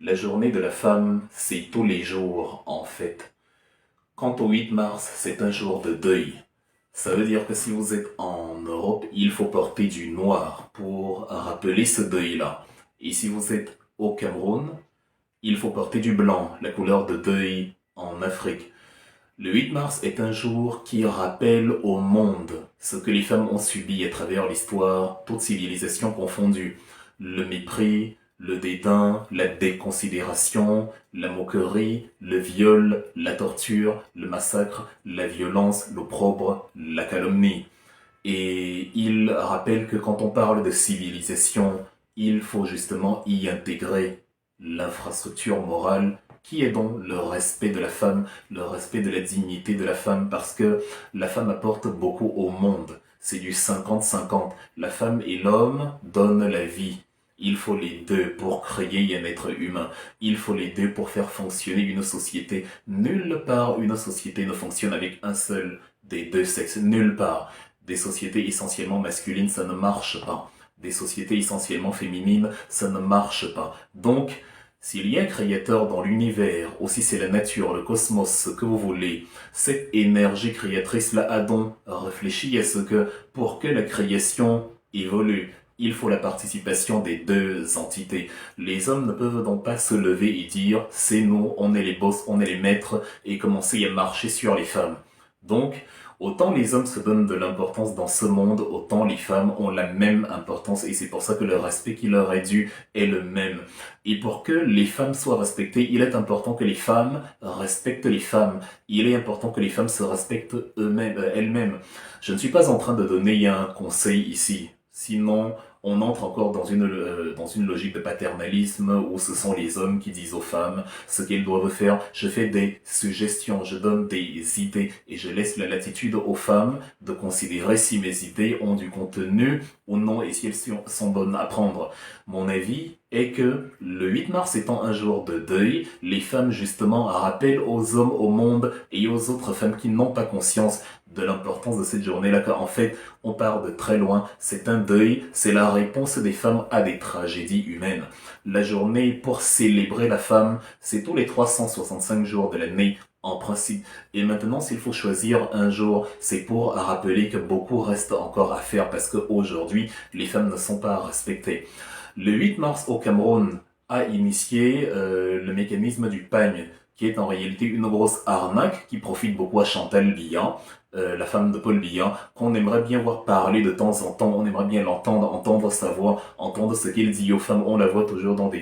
La journée de la femme, c'est tous les jours, en fait. Quant au 8 mars, c'est un jour de deuil. Ça veut dire que si vous êtes en Europe, il faut porter du noir pour rappeler ce deuil-là. Et si vous êtes au Cameroun, il faut porter du blanc, la couleur de deuil en Afrique. Le 8 mars est un jour qui rappelle au monde ce que les femmes ont subi à travers l'histoire, toute civilisation confondue. Le mépris, le dédain, la déconsidération, la moquerie, le viol, la torture, le massacre, la violence, l'opprobre, la calomnie. Et il rappelle que quand on parle de civilisation, il faut justement y intégrer l'infrastructure morale qui est donc le respect de la femme, le respect de la dignité de la femme, parce que la femme apporte beaucoup au monde. C'est du 50-50. La femme et l'homme donnent la vie. Il faut les deux pour créer un être humain. Il faut les deux pour faire fonctionner une société. Nulle part une société ne fonctionne avec un seul des deux sexes. Nulle part. Des sociétés essentiellement masculines, ça ne marche pas. Des sociétés essentiellement féminines, ça ne marche pas. Donc, s'il y a un créateur dans l'univers, ou si c'est la nature, le cosmos, ce que vous voulez, cette énergie créatrice-là a donc réfléchi à ce que, pour que la création évolue, il faut la participation des deux entités. Les hommes ne peuvent donc pas se lever et dire c'est nous, on est les boss, on est les maîtres, et commencer à marcher sur les femmes. Donc, autant les hommes se donnent de l'importance dans ce monde, autant les femmes ont la même importance, et c'est pour ça que le respect qui leur est dû est le même. Et pour que les femmes soient respectées, il est important que les femmes respectent les femmes. Il est important que les femmes se respectent elles-mêmes. Je ne suis pas en train de donner un conseil ici. Sinon, on entre encore dans une logique de paternalisme où ce sont les hommes qui disent aux femmes ce qu'elles doivent faire. Je fais des suggestions, je donne des idées et je laisse la latitude aux femmes de considérer si mes idées ont du contenu ou non et si elles sont bonnes à prendre. Mon avis est que le 8 mars étant un jour de deuil, les femmes justement rappellent aux hommes, au monde et aux autres femmes qui n'ont pas conscience de l'importance de cette journée-là, car en fait, on part de très loin. C'est un deuil, c'est la réponse des femmes à des tragédies humaines. La journée pour célébrer la femme, c'est tous les 365 jours de l'année en principe. Et maintenant, s'il faut choisir un jour, c'est pour rappeler que beaucoup reste encore à faire parce qu'aujourd'hui, les femmes ne sont pas respectées. Le 8 mars au Cameroun a initié le mécanisme du pagne, qui est en réalité une grosse arnaque qui profite beaucoup à Chantal Biya, la femme de Paul Biya, qu'on aimerait bien voir parler de temps en temps, on aimerait bien l'entendre, entendre sa voix, entendre ce qu'il dit aux femmes. On la voit toujours dans des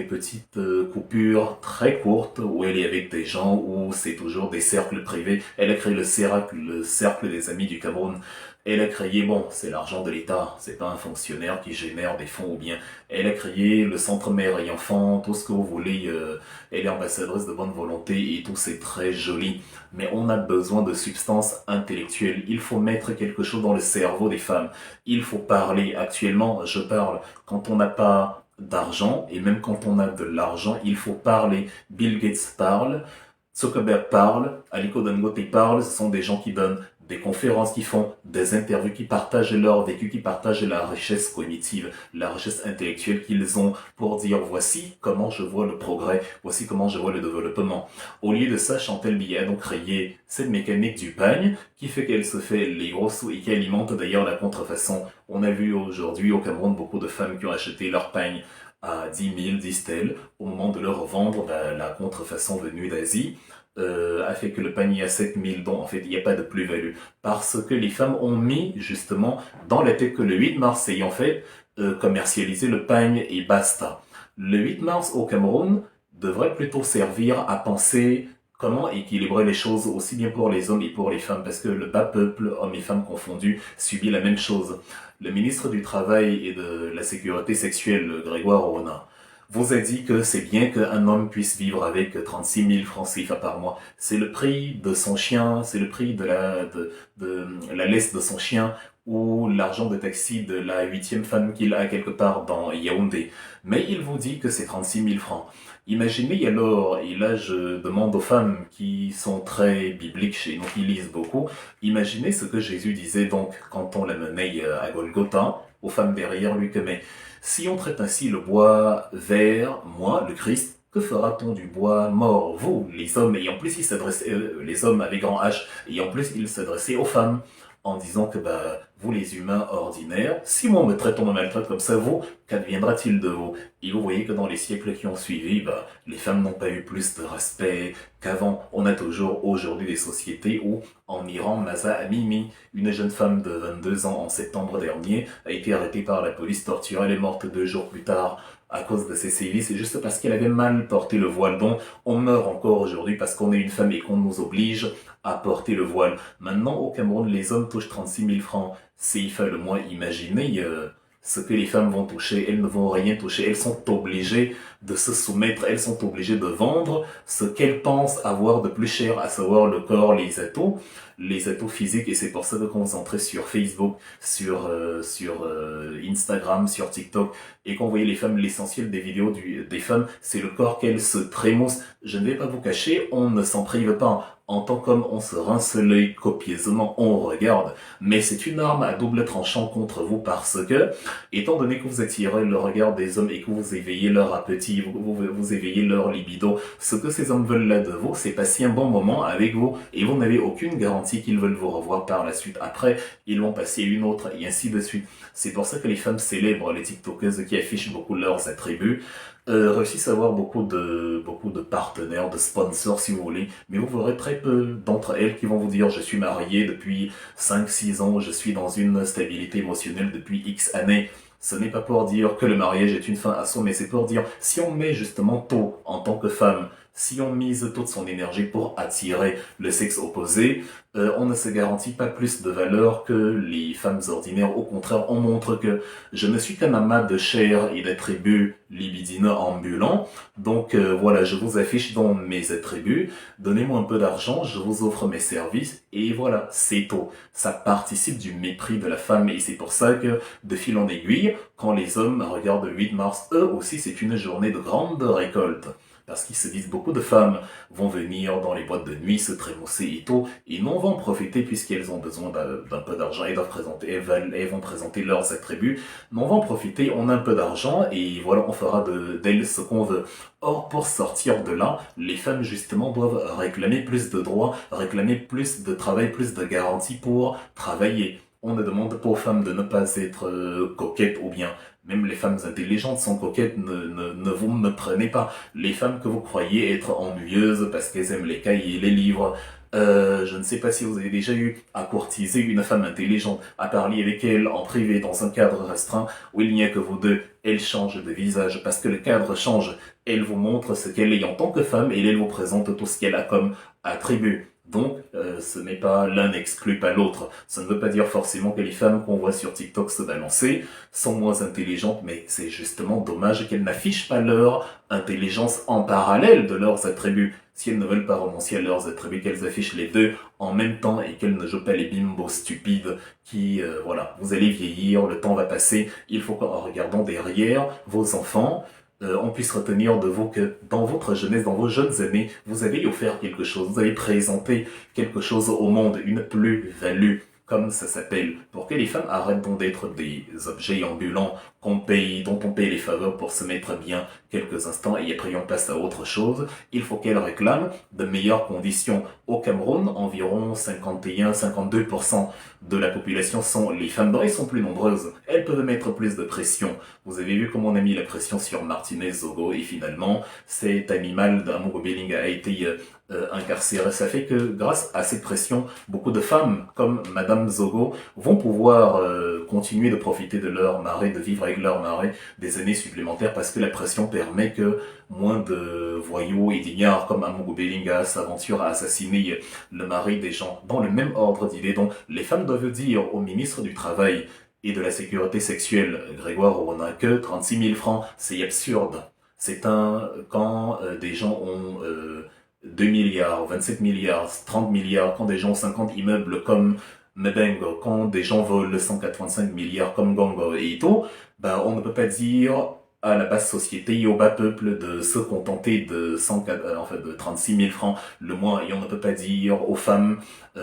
petites coupures très courtes où elle est avec des gens, où c'est toujours des cercles privés. Elle a créé le cercle des amis du Cameroun. Elle a créé, bon, c'est l'argent de l'État, c'est pas un fonctionnaire qui génère des fonds ou bien. Elle a créé le centre mère et enfant, tout ce que vous voulez. Elle est ambassadrice de bonne volonté et tout, c'est très joli. Mais on a besoin de substances intellectuelles. Il faut mettre quelque chose dans le cerveau des femmes. Il faut parler. Actuellement, je parle. Quand on n'a pas d'argent, et même quand on a de l'argent, il faut parler. Bill Gates parle, Zuckerberg parle, Aliko Dangote parle, ce sont des gens qui donnent des conférences, qui font des interviews, qui partagent leur vécu, qui partagent la richesse cognitive, la richesse intellectuelle qu'ils ont pour dire voici comment je vois le progrès, voici comment je vois le développement. Au lieu de ça, Chantal Biya a donc créé cette mécanique du pagne qui fait qu'elle se fait les gros sous et qui alimente d'ailleurs la contrefaçon. On a vu aujourd'hui au Cameroun beaucoup de femmes qui ont acheté leur pagne à 10 000, disent-elles, au moment de le revendre, la contrefaçon venue d'Asie a fait que le panier à 7 000, dont en fait il n'y a pas de plus-value. Parce que les femmes ont mis justement dans la tête que le 8 mars, c'est en fait commercialiser le pagne et basta. Le 8 mars au Cameroun devrait plutôt servir à penser comment équilibrer les choses aussi bien pour les hommes et pour les femmes, parce que le bas peuple, hommes et femmes confondus, subit la même chose. Le ministre du Travail et de la Sécurité sexuelle, Grégoire Ronin, vous a dit que c'est bien qu'un homme puisse vivre avec 36 000 francs CFA par mois. C'est le prix de son chien, c'est le prix de la laisse de son chien ou l'argent de taxi de la huitième femme qu'il a quelque part dans Yaoundé. Mais il vous dit que c'est 36 000 francs. Imaginez alors, et là je demande aux femmes qui sont très bibliques chez nous, qui lisent beaucoup, imaginez ce que Jésus disait donc quand on l'amenait à Golgotha, aux femmes derrière lui que mais Si on traite ainsi le bois vert, moi, le Christ, que fera-t-on du bois mort? Vous, les hommes, et en plus il s'adressait, les hommes avec grand H, et en plus il s'adressait aux femmes, en disant que bah, vous les humains ordinaires, si moi on me traite, on me maltraite comme ça, vous, qu'adviendra-t-il de vous? Et vous voyez que dans les siècles qui ont suivi, bah, les femmes n'ont pas eu plus de respect qu'avant. On a toujours aujourd'hui des sociétés où, en Iran, Masa Amini, une jeune femme de 22 ans en septembre dernier, a été arrêtée par la police, torturée, elle est morte 2 jours plus tard à cause de ses sévices, c'est juste parce qu'elle avait mal porté le voile. Donc, on meurt encore aujourd'hui parce qu'on est une femme et qu'on nous oblige à porter le voile. Maintenant, au Cameroun, les hommes touchent 36 000 francs. C'est le moins imaginer ce que les femmes vont toucher. Elles ne vont rien toucher. Elles sont obligées de se soumettre. Elles sont obligées de vendre ce qu'elles pensent avoir de plus cher, à savoir le corps, les atouts physiques. Et c'est pour ça que quand vous entrez sur Facebook, sur Instagram, sur TikTok, et qu'on voyait les femmes, l'essentiel des vidéos des femmes, c'est le corps qu'elles se trémoussent. Je ne vais pas vous cacher, on ne s'en prive pas. En tant qu'homme, on se rince l'œil copieusement, on regarde, mais c'est une arme à double tranchant contre vous parce que, étant donné que vous attirez le regard des hommes et que vous éveillez leur appétit, vous éveillez leur libido, ce que ces hommes veulent là de vous, c'est passer un bon moment avec vous et vous n'avez aucune garantie qu'ils veulent vous revoir par la suite. Après, ils vont passer une autre et ainsi de suite. C'est pour ça que les femmes célèbres, les TikTokeuses qui affichent beaucoup leurs attributs, réussissent à avoir beaucoup de partenaires, de sponsors si vous voulez, mais vous verrez très peu d'entre elles qui vont vous dire je suis marié depuis 5-6 ans, je suis dans une stabilité émotionnelle depuis X années. Ce n'est pas pour dire que le mariage est une fin à soi, mais c'est pour dire si on met justement tôt en tant que femme, si on mise toute son énergie pour attirer le sexe opposé, on ne se garantit pas plus de valeur que les femmes ordinaires. Au contraire, on montre que je ne suis qu'un amas de chair et d'attributs libidineux ambulants. Donc voilà, je vous affiche dans mes attributs. Donnez-moi un peu d'argent, je vous offre mes services. Et voilà, c'est tout. Ça participe du mépris de la femme. Et c'est pour ça que, de fil en aiguille, quand les hommes regardent le 8 mars, eux aussi, c'est une journée de grande récolte. Parce qu'ils se disent, beaucoup de femmes vont venir dans les boîtes de nuit se trémousser et tout, et non vont profiter puisqu'elles ont besoin d'un peu d'argent et doivent présenter, elles vont présenter leurs attributs, non vont profiter, on a un peu d'argent et voilà, on fera d'elles ce qu'on veut. Or, pour sortir de là, les femmes justement doivent réclamer plus de droits, réclamer plus de travail, plus de garanties pour travailler. On ne demande pas aux femmes de ne pas être coquettes ou bien même les femmes intelligentes sont coquettes, ne vous me prenez pas. Les femmes que vous croyez être ennuyeuses parce qu'elles aiment les cahiers, les livres, je ne sais pas si vous avez déjà eu à courtiser une femme intelligente, à parler avec elle en privé dans un cadre restreint où il n'y a que vous deux. Elle change de visage parce que le cadre change. Elle vous montre ce qu'elle est en tant que femme et elle vous présente tout ce qu'elle a comme attribut. Donc, ce n'est pas l'un n'exclut pas l'autre. Ça ne veut pas dire forcément que les femmes qu'on voit sur TikTok se balancer sont moins intelligentes, mais c'est justement dommage qu'elles n'affichent pas leur intelligence en parallèle de leurs attributs. Si elles ne veulent pas renoncer à leurs attributs, qu'elles affichent les deux en même temps et qu'elles ne jouent pas les bimbos stupides qui, voilà, vous allez vieillir, le temps va passer, il faut qu'en regardant derrière vos enfants, on puisse retenir de vous que dans votre jeunesse, dans vos jeunes années, vous avez offert quelque chose, vous avez présenté quelque chose au monde, une plus-value, comme ça s'appelle, pour que les femmes arrêtent donc d'être des objets ambulants qu'on paye, dont on paye les faveurs pour se mettre bien quelques instants et après on passe à autre chose. Il faut qu'elles réclament de meilleures conditions. Au Cameroun, environ 51-52% de la population sont les femmes. Elles sont plus nombreuses. Elles peuvent mettre plus de pression. Vous avez vu comment on a mis la pression sur Martinez Zogo et finalement, cet animal d'Amogo Belling a été incarcéré. Ça fait que grâce à cette pression, beaucoup de femmes comme Madame Zogo vont pouvoir continuer de profiter de leur mari, de vivre avec leur mari des années supplémentaires parce que la pression permet que moins de voyous et d'ignards comme Amogo Bellinga s'aventurent à assassiner le mari des gens dans le même ordre d'idées. Donc les femmes doivent dire au ministre du Travail et de la Sécurité sexuelle, Grégoire Orona, que 36 000 francs, c'est absurde. C'est quand des gens ont 2 milliards, 27 milliards, 30 milliards, quand des gens ont 50 immeubles comme Mebengo, quand des gens volent 185 milliards comme Gongo et Ito, ben on ne peut pas dire à la basse société et au bas peuple de se contenter de de 36 000 francs le mois, et on ne peut pas dire aux femmes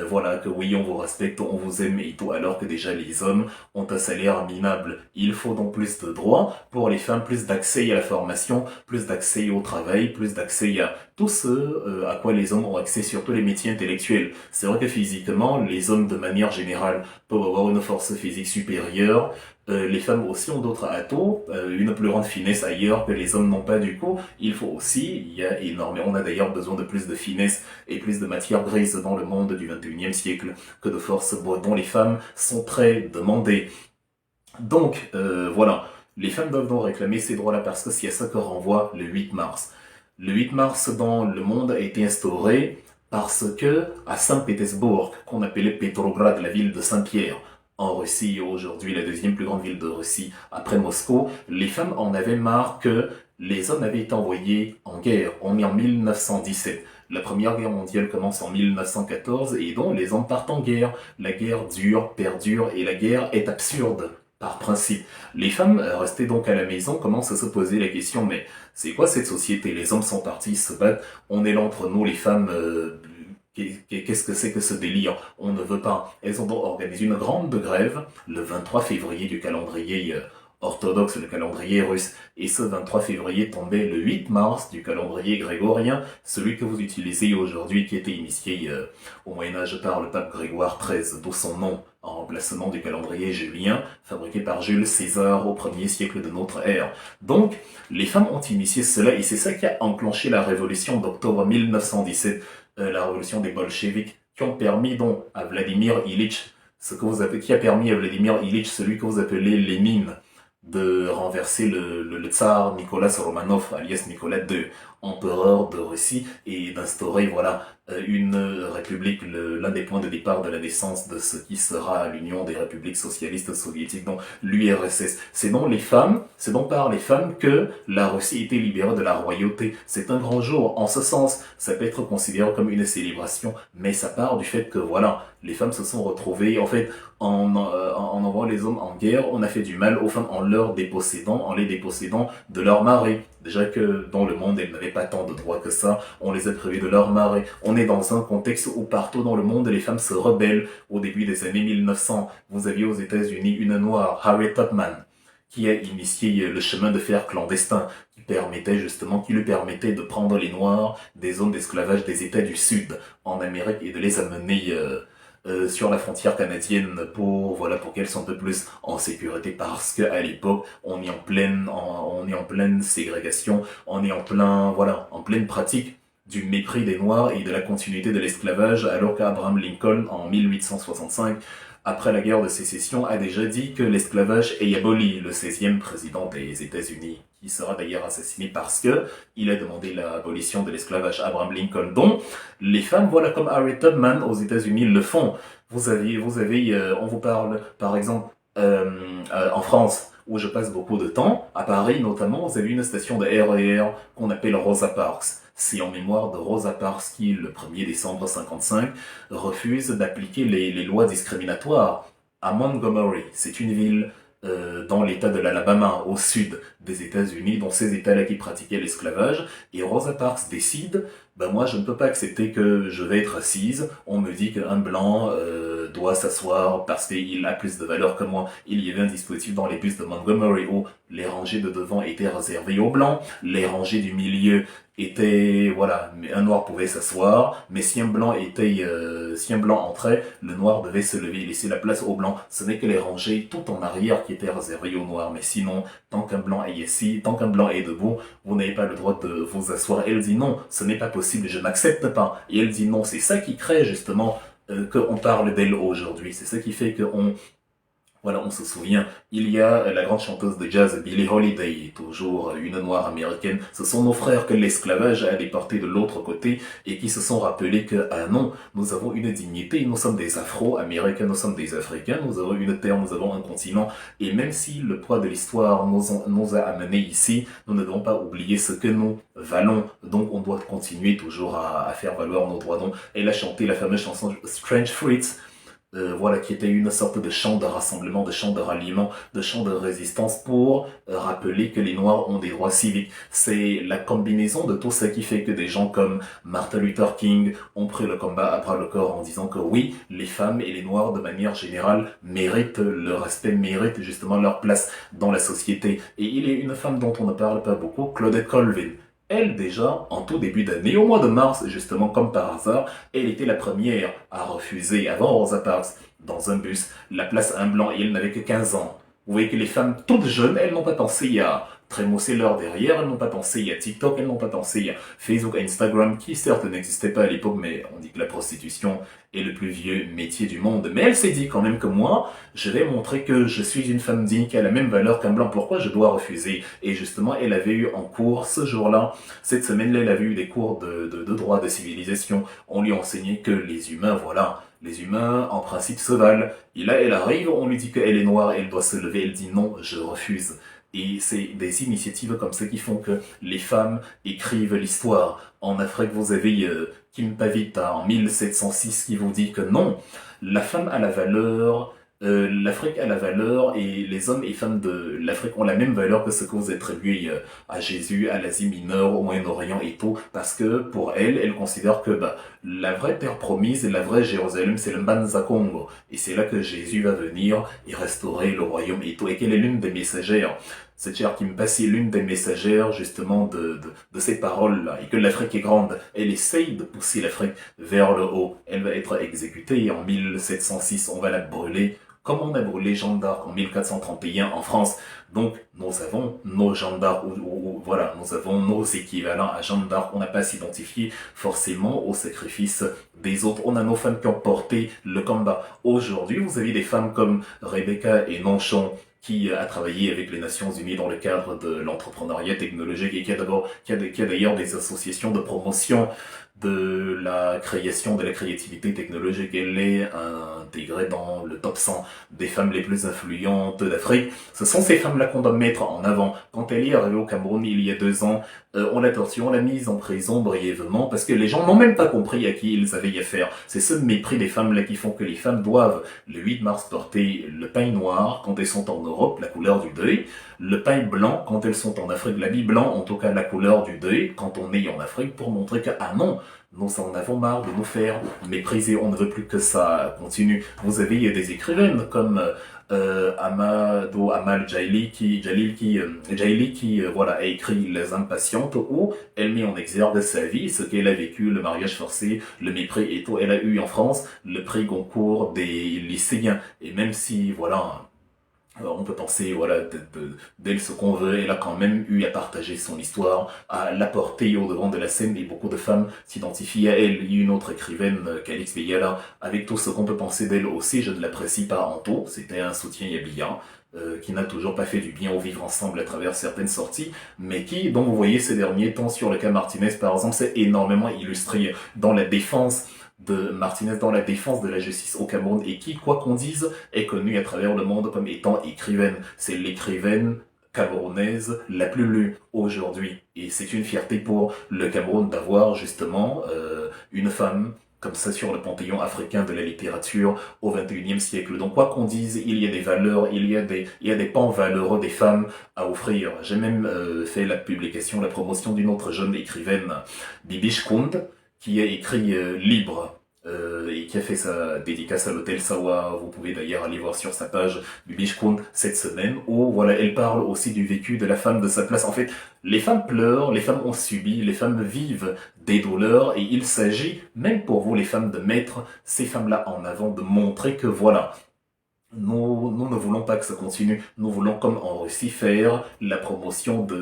voilà que oui, on vous respecte, on vous aime et tout, alors que déjà les hommes ont un salaire minable. Il faut donc plus de droits pour les femmes, plus d'accès à la formation, plus d'accès au travail, plus d'accès à tout ce à quoi les hommes ont accès, surtout les métiers intellectuels. C'est vrai que physiquement, les hommes de manière générale peuvent avoir une force physique supérieure. Les femmes aussi ont d'autres atouts, une plus grande finesse ailleurs que les hommes n'ont pas du coup. Il faut aussi, il y a énormément, on a d'ailleurs besoin de plus de finesse et plus de matière grise dans le monde du 21e siècle que de force dont les femmes sont très demandées. Donc, voilà, les femmes doivent donc réclamer ces droits-là parce que c'est à ça que renvoie le 8 mars. Le 8 mars dans le monde a été instauré parce que à Saint-Pétersbourg, qu'on appelait Petrograd, la ville de Saint-Pierre, en Russie, aujourd'hui la deuxième plus grande ville de Russie après Moscou, les femmes en avaient marre que les hommes avaient été envoyés en guerre. On est en 1917. La Première Guerre mondiale commence en 1914 et donc les hommes partent en guerre. La guerre dure, perdure et la guerre est absurde par principe. Les femmes restées donc à la maison commencent à se poser la question, mais c'est quoi cette société? Les hommes sont partis se battre, on est là entre nous, les femmes... Qu'est-ce que c'est que ce délire? On ne veut pas. Elles ont donc organisé une grande grève le 23 février du calendrier orthodoxe, le calendrier russe. Et ce 23 février tombait le 8 mars du calendrier grégorien, celui que vous utilisez aujourd'hui, qui était initié au Moyen-Âge par le pape Grégoire XIII, d'où son nom, en remplacement du calendrier julien, fabriqué par Jules César au 1er siècle de notre ère. Donc, les femmes ont initié cela, et c'est ça qui a enclenché la révolution d'octobre 1917, la révolution des bolcheviks, qui ont permis donc à Vladimir Ilitch, qui a permis à Vladimir Ilitch, celui que vous appelez Lénine, de renverser le tsar Nicolas Romanov, alias Nicolas II, empereur de Russie, et d'instaurer voilà une république, l'un des points de départ de la naissance de ce qui sera l'Union des républiques socialistes soviétiques, donc l'URSS. C'est donc par les femmes que la Russie était libérée de la royauté. C'est un grand jour. En ce sens, ça peut être considéré comme une célébration, mais ça part du fait que voilà, les femmes se sont retrouvées, en fait, en envoyant les hommes en guerre, on a fait du mal aux femmes en les dépossédant de leur mari. Déjà que dans le monde, elles n'avaient pas tant de droits que ça, on les a privées de leur mari. On est dans un contexte où partout dans le monde, les femmes se rebellent. Au début des années 1900, vous aviez aux États-Unis une noire, Harriet Tubman, qui a initié le chemin de fer clandestin, qui lui permettait de prendre les noirs des zones d'esclavage des États du Sud en Amérique et de les amener sur la frontière canadienne pour qu'elles soient un peu plus en sécurité, parce que à l'époque on est en pleine ségrégation, on est en pleine pratique du mépris des Noirs et de la continuité de l'esclavage, alors qu'Abraham Lincoln en 1865, après la guerre de sécession, a déjà dit que l'esclavage est aboli, le 16e président des États-Unis, qui sera d'ailleurs assassiné parce que il a demandé l'abolition de l'esclavage, Abraham Lincoln. Donc, les femmes, voilà, comme Harriet Tubman aux États-Unis le font. On vous parle, par exemple, en France, où je passe beaucoup de temps, à Paris notamment, vous avez une station de RER qu'on appelle Rosa Parks. C'est en mémoire de Rosa Parks qui, le 1er décembre 55, refuse d'appliquer les lois discriminatoires à Montgomery. C'est une ville dans l'état de l'Alabama, au sud des États-Unis, dans ces États-là qui pratiquaient l'esclavage. Et Rosa Parks décide, moi je ne peux pas accepter que je vais être assise. On me dit qu'un blanc doit s'asseoir parce qu'il a plus de valeur que moi. Il y avait un dispositif dans les bus de Montgomery où les rangées de devant étaient réservées aux blancs, les rangées du milieu étaient, voilà, un noir pouvait s'asseoir, mais si un blanc entrait, le noir devait se lever et laisser la place aux blancs. Ce n'est que les rangées tout en arrière qui étaient réservées aux noirs, mais sinon, tant qu'un blanc est debout, vous n'avez pas le droit de vous asseoir. Elle dit non, ce n'est pas possible, je n'accepte pas. Et elle dit non, c'est ça qui crée justement qu'on parle d'elle aujourd'hui. C'est ça qui fait on se souvient, il y a la grande chanteuse de jazz Billie Holiday, toujours une noire américaine. Ce sont nos frères que l'esclavage a déportés de l'autre côté et qui se sont rappelés que, ah non, nous avons une dignité, nous sommes des Afro-Américains, nous sommes des Africains, nous avons une terre, nous avons un continent. Et même si le poids de l'histoire nous a amenés ici, nous ne devons pas oublier ce que nous valons. Donc on doit continuer toujours à faire valoir nos droits. Donc elle a chanté la fameuse chanson Strange Fruits, voilà, qui était une sorte de chant de rassemblement, de chant de ralliement, de chant de résistance pour rappeler que les Noirs ont des droits civiques. C'est la combinaison de tout ça qui fait que des gens comme Martin Luther King ont pris le combat à bras le corps en disant que oui, les femmes et les Noirs de manière générale méritent le respect, méritent justement leur place dans la société. Et il y a une femme dont on ne parle pas beaucoup, Claudette Colvin. Elle, déjà, en tout début d'année, au mois de mars, justement, comme par hasard, elle était la première à refuser, avant Rosa Parks, dans un bus, la place à un blanc et elle n'avait que 15 ans. Vous voyez que les femmes toutes jeunes, elles n'ont pas pensé à trémousser leur derrière, elles n'ont pas pensé à TikTok, elles n'ont pas pensé à Facebook, à Instagram, qui certes n'existait pas à l'époque, mais on dit que la prostitution est le plus vieux métier du monde. Mais elle s'est dit quand même que moi, je vais montrer que je suis une femme digne, qui a la même valeur qu'un blanc, pourquoi je dois refuser? Et justement, elle avait eu en cours ce jour-là, cette semaine-là, elle avait eu des cours de droit de civilisation. On lui enseignait que les humains, voilà, les humains, en principe, se valent. Et là, elle arrive, on lui dit qu'elle est noire, elle doit se lever, elle dit non, je refuse. Et c'est des initiatives comme ça qui font que les femmes écrivent l'histoire. En Afrique, vous avez Kim Pavita en 1706 qui vous dit que non, la femme a la valeur, l'Afrique a la valeur et les hommes et femmes de l'Afrique ont la même valeur que ce que vous attribuez à Jésus, à l'Asie mineure, au Moyen-Orient et tout, parce que pour elle, elle considère que la vraie terre promise et la vraie Jérusalem, c'est le Mbanza Congo. Et c'est là que Jésus va venir et restaurer le royaume et tout, et qu'elle est l'une des messagères. Cette chère qui me passe est l'une des messagères justement de ces paroles-là, et que l'Afrique est grande. Elle essaye de pousser l'Afrique vers le haut. Elle va être exécutée en 1706, on va la brûler, comme on a brûlé Jeanne d'Arc en 1431 en France. Donc, nous avons nos Jeanne d'Arc, voilà, nous avons nos équivalents à Jeanne d'Arc. On n'a pas à s'identifier forcément au sacrifice des autres. On a nos femmes qui ont porté le combat. Aujourd'hui, vous avez des femmes comme Rebecca et Nonchon, qui a travaillé avec les Nations Unies dans le cadre de l'entrepreneuriat technologique et qui a d'ailleurs des associations de promotion de la création, de la créativité technologique. Elle est intégrée dans le top 100 des femmes les plus influentes d'Afrique. Ce sont ces femmes-là qu'on doit mettre en avant. Quand elle est arrivée au Cameroun il y a 2 ans, on l'a torturée, on l'a mise en prison brièvement parce que les gens n'ont même pas compris à qui ils avaient affaire. C'est ce mépris des femmes-là qui font que les femmes doivent le 8 mars porter le pain noir quand elles sont en Europe, la couleur du deuil, le pain blanc quand elles sont en Afrique, l'habit blanc en tout cas la couleur du deuil quand on est en Afrique pour montrer que ah non, nous en avons marre de nous faire mépriser, on ne veut plus que ça continue. Vous avez des écrivaines comme Amadou Amal Jaili qui voilà, a écrit Les Impatientes où elle met en exergue sa vie, ce qu'elle a vécu, le mariage forcé, le mépris et tout. Elle a eu en France le prix Goncourt des lycéens. Et même si, voilà, alors on peut penser, voilà, d'elle ce qu'on veut, elle a quand même eu à partager son histoire, à l'apporter au devant de la scène et beaucoup de femmes s'identifient à elle. Il y a une autre écrivaine, Calix Beyala, avec tout ce qu'on peut penser d'elle aussi, je ne l'apprécie pas en tout, c'était un soutien yabiya, qui n'a toujours pas fait du bien au vivre ensemble à travers certaines sorties, mais qui, dont vous voyez ces derniers temps sur le cas Martinez par exemple, s'est énormément illustré dans la défense de Martinez, dans la défense de la justice au Cameroun et qui, quoi qu'on dise, est connue à travers le monde comme étant écrivaine. C'est l'écrivaine camerounaise la plus lue aujourd'hui. Et c'est une fierté pour le Cameroun d'avoir justement une femme comme ça sur le panthéon africain de la littérature au XXIe siècle. Donc quoi qu'on dise, il y a des valeurs, il y a des pans valeureux des femmes à offrir. J'ai même fait la publication, la promotion d'une autre jeune écrivaine, Bibi Shkound, qui a écrit Libre et qui a fait sa dédicace à l'hôtel Sawa. Vous pouvez d'ailleurs aller voir sur sa page Bibi Shkound cette semaine où voilà, elle parle aussi du vécu de la femme, de sa place. En fait, les femmes pleurent, les femmes ont subi, les femmes vivent des douleurs et il s'agit, même pour vous les femmes, de mettre ces femmes-là en avant, de montrer que voilà, nous ne voulons pas que ça continue. Nous voulons, comme en Russie, faire la promotion de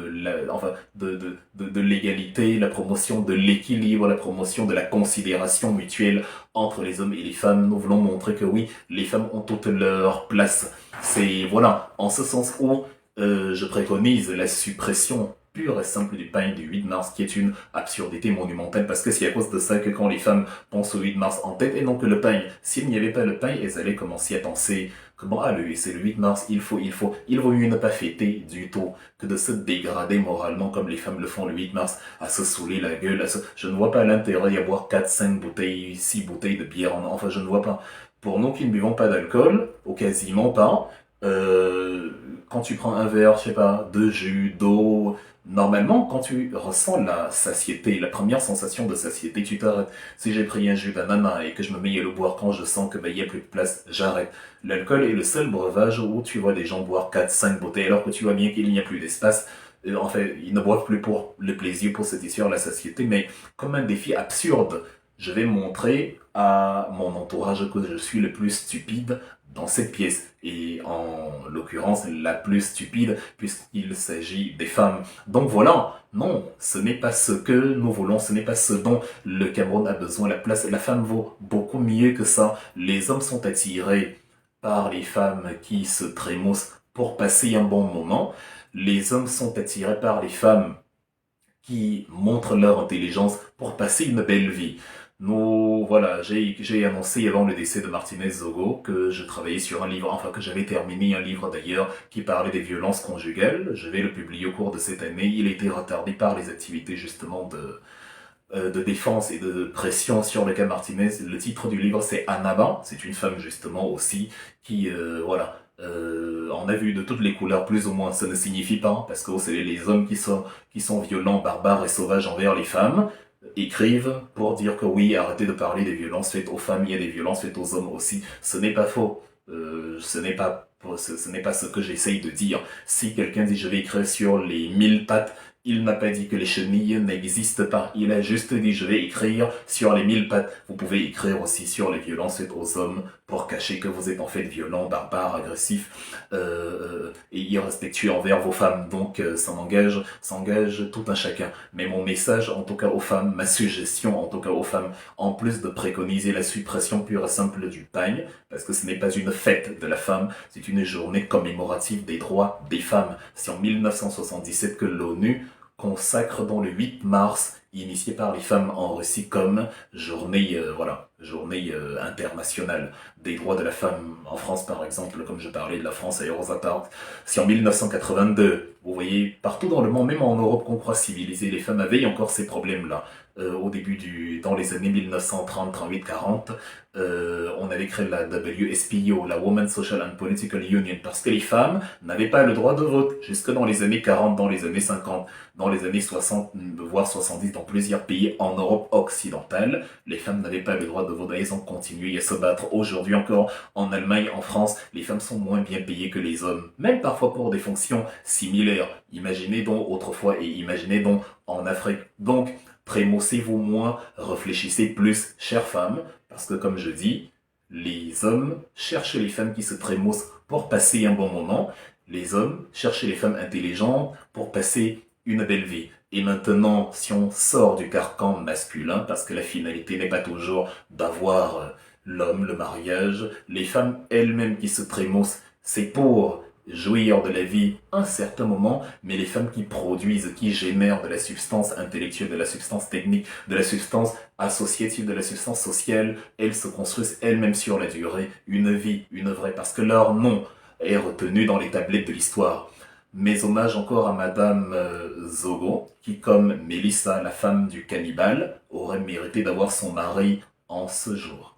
l'égalité, la promotion de l'équilibre, la promotion de la considération mutuelle entre les hommes et les femmes. Nous voulons montrer que oui, les femmes ont toute leur place. C'est, voilà, en ce sens où je préconise la suppression pure et simple du pain du 8 mars, qui est une absurdité monumentale, parce que c'est à cause de ça que quand les femmes pensent au 8 mars en tête, et non que le pain, s'il n'y avait pas le pain, elles allaient commencer à penser comment, ah, c'est le 8 mars, il vaut mieux ne pas fêter du tout, que de se dégrader moralement comme les femmes le font le 8 mars, à se saouler la gueule, je ne vois pas l'intérêt à boire 4, 5 bouteilles, 6 bouteilles de bière, enfin, je ne vois pas. Pour nous qui ne buvons pas d'alcool, ou quasiment pas, quand tu prends un verre, je sais pas, de jus, d'eau, normalement, quand tu ressens la satiété, la première sensation de satiété, tu t'arrêtes. Si j'ai pris un jus d'ananas et que je me mets à le boire quand je sens que il y a plus de place, j'arrête. L'alcool est le seul breuvage où tu vois des gens boire 4, 5 bouteilles alors que tu vois bien qu'il n'y a plus d'espace. En fait, ils ne boivent plus pour le plaisir, pour satisfaire la satiété, mais comme un défi absurde. Je vais montrer à mon entourage que je suis le plus stupide dans cette pièce. Et en l'occurrence, la plus stupide, puisqu'il s'agit des femmes. Donc voilà, non, ce n'est pas ce que nous voulons, ce n'est pas ce dont le Cameroun a besoin. La femme vaut beaucoup mieux que ça. Les hommes sont attirés par les femmes qui se trémoussent pour passer un bon moment. Les hommes sont attirés par les femmes qui montrent leur intelligence pour passer une belle vie. Nous, voilà, j'ai annoncé avant le décès de Martinez Zogo que je travaillais sur un livre, enfin que j'avais terminé un livre d'ailleurs qui parlait des violences conjugales. Je vais le publier au cours de cette année. Il a été retardé par les activités justement de défense et de pression sur le cas Martinez. Le titre du livre c'est Anaba, c'est une femme justement aussi qui, voilà, on a vu de toutes les couleurs plus ou moins. Ça ne signifie pas, parce que c'est les hommes qui sont violents, barbares et sauvages envers les femmes, écrivent pour dire que oui, arrêtez de parler des violences faites aux femmes, il y a des violences faites aux hommes aussi. Ce n'est pas faux. Ce n'est pas ce que j'essaye de dire. Si quelqu'un dit je vais écrire sur les 1000 pattes, il n'a pas dit que les chenilles n'existent pas. Il a juste dit je vais écrire sur les 1000 pattes. Vous pouvez écrire aussi sur les violences faites aux hommes pour cacher que vous êtes en fait violent, barbare, agressif et irrespectueux envers vos femmes. Donc ça s'engage tout un chacun. Mais mon message en tout cas aux femmes, ma suggestion en tout cas aux femmes, en plus de préconiser la suppression pure et simple du pagne, parce que ce n'est pas une fête de la femme, c'est une journée commémorative des droits des femmes. C'est en 1977 que l'ONU consacre dans le 8 mars, initié par les femmes en Russie comme journée, journée internationale des droits de la femme. En France, par exemple, comme je parlais de la France à Rosa Parks, c'est en 1982. Vous voyez, partout dans le monde, même en Europe qu'on croit civilisé, les femmes avaient encore ces problèmes-là. Dans les années 1930, 38, 40, on avait créé la WSPO, la Women's Social and Political Union, parce que les femmes n'avaient pas le droit de vote, jusque dans les années 40, dans les années 50, dans les années 60, voire 70, dans plusieurs pays en Europe occidentale, les femmes n'avaient pas le droit de vote, et elles ont continué à se battre. Aujourd'hui encore, en Allemagne, en France, les femmes sont moins bien payées que les hommes, même parfois pour des fonctions similaires. Imaginez donc autrefois et imaginez donc en Afrique. Donc, trémoussez-vous moins, réfléchissez plus, chères femmes, parce que comme je dis, les hommes cherchent les femmes qui se trémoussent pour passer un bon moment, les hommes cherchent les femmes intelligentes pour passer une belle vie. Et maintenant, si on sort du carcan masculin, parce que la finalité n'est pas toujours d'avoir l'homme, le mariage, les femmes elles-mêmes qui se trémoussent, c'est pour jouir de la vie un certain moment, mais les femmes qui produisent, qui génèrent de la substance intellectuelle, de la substance technique, de la substance associative, de la substance sociale, elles se construisent elles-mêmes sur la durée une vie, une vraie, parce que leur nom est retenu dans les tablettes de l'histoire. Mes hommages encore à Madame Zogo, qui comme Mélissa, la femme du cannibale, aurait mérité d'avoir son mari en ce jour.